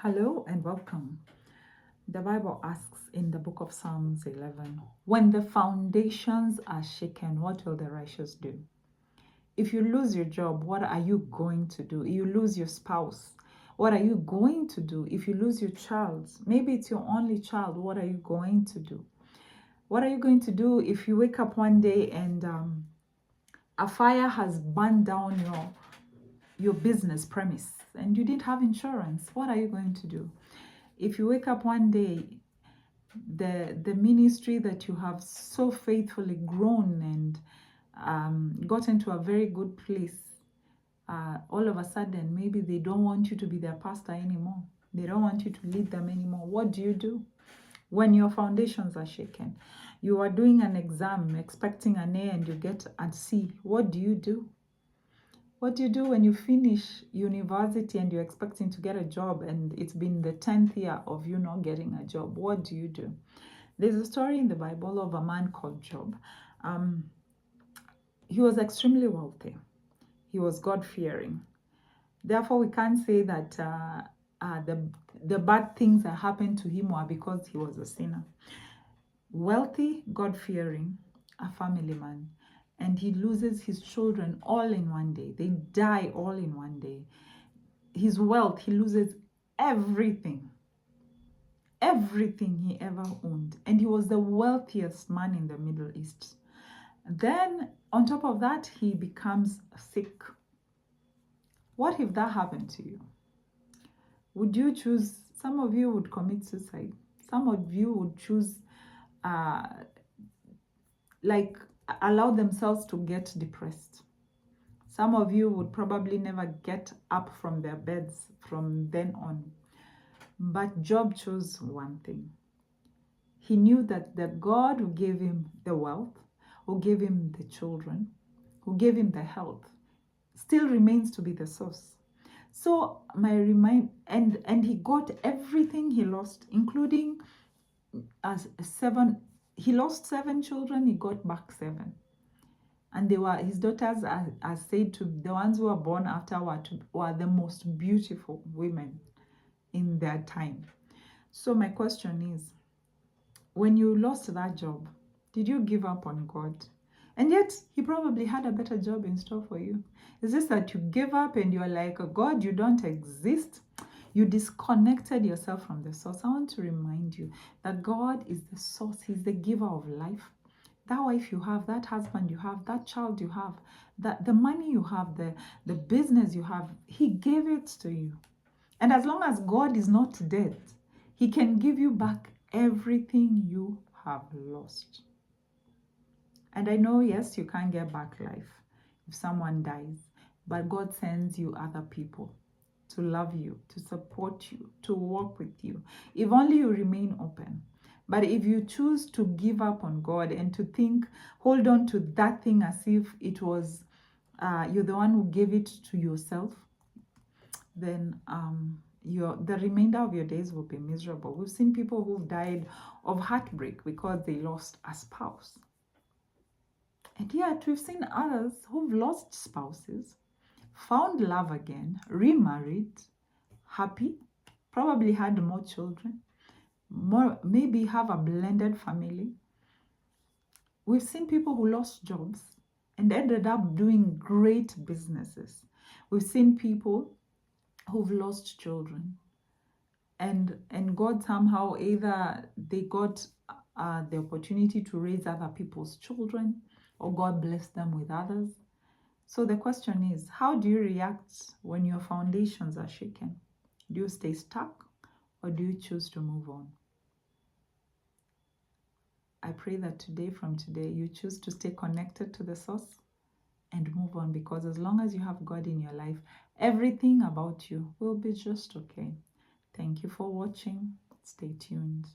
Hello and welcome. The Bible asks in the book of Psalms 11, when the foundations are shaken, what will the righteous do? If you lose your job, what are you going to do? If you lose your spouse, what are you going to do? If you lose your child, maybe it's your only child, what are you going to do? What are you going to do if you wake up one day and a fire has burned down your business premise and you didn't have insurance? What are you going to do? If you wake up one day, the ministry that you have so faithfully grown and gotten to a very good place, all of a sudden, maybe they don't want you to be their pastor anymore. They don't want you to lead them anymore. What do you do when your foundations are shaken? You are doing an exam, expecting an A, and you get a C. What do you do? What do you do when you finish university and you're expecting to get a job and it's been the 10th year of you not getting a job? What do you do? There's a story in the Bible of a man called Job. He was extremely wealthy. He was God-fearing. Therefore, we can't say that the bad things that happened to him were because he was a sinner. Wealthy, God-fearing, a family man. And he loses his children all in one day. They die all in one day. His wealth, he loses everything. Everything he ever owned. And he was the wealthiest man in the Middle East. Then, on top of that, he becomes sick. What if that happened to you? Would you choose? Some of you would commit suicide. Some of you would choose allow themselves to get depressed. Some of you would probably never get up from their beds from then on. But Job chose one thing. He knew that the God who gave him the wealth, who gave him the children, who gave him the health, still remains to be the source. So and he got everything he lost, including he lost 7 children, he got back 7. And they were, his daughters are said to, the ones who were born after were the most beautiful women in their time. So my question is, when you lost that job, did you give up on God? And yet, he probably had a better job in store for you. It's just that you gave up and you're like, oh, God, you don't exist. You disconnected yourself from the source. I want to remind you that God is the source. He's the giver of life. That wife you have, that husband you have, that child you have, that the money you have, the business you have, he gave it to you. And as long as God is not dead, he can give you back everything you have lost. And I know, yes, you can't get back life if someone dies, but God sends you other people to love you, to support you, to walk with you, if only you remain open. But if you choose to give up on God and to think, hold on to that thing as if it was, you're the one who gave it to yourself, then the remainder of your days will be miserable. We've seen people who've died of heartbreak because they lost a spouse. And yet we've seen others who've lost spouses, found love again, remarried, happy, probably had more children, maybe have a blended family. We've seen people who lost jobs and ended up doing great businesses. We've seen people who've lost children and God somehow, either they got the opportunity to raise other people's children, or God blessed them with others. So the question is, how do you react when your foundations are shaken? Do you stay stuck or do you choose to move on? I pray that from today, you choose to stay connected to the source and move on, because as long as you have God in your life, everything about you will be just okay. Thank you for watching. Stay tuned.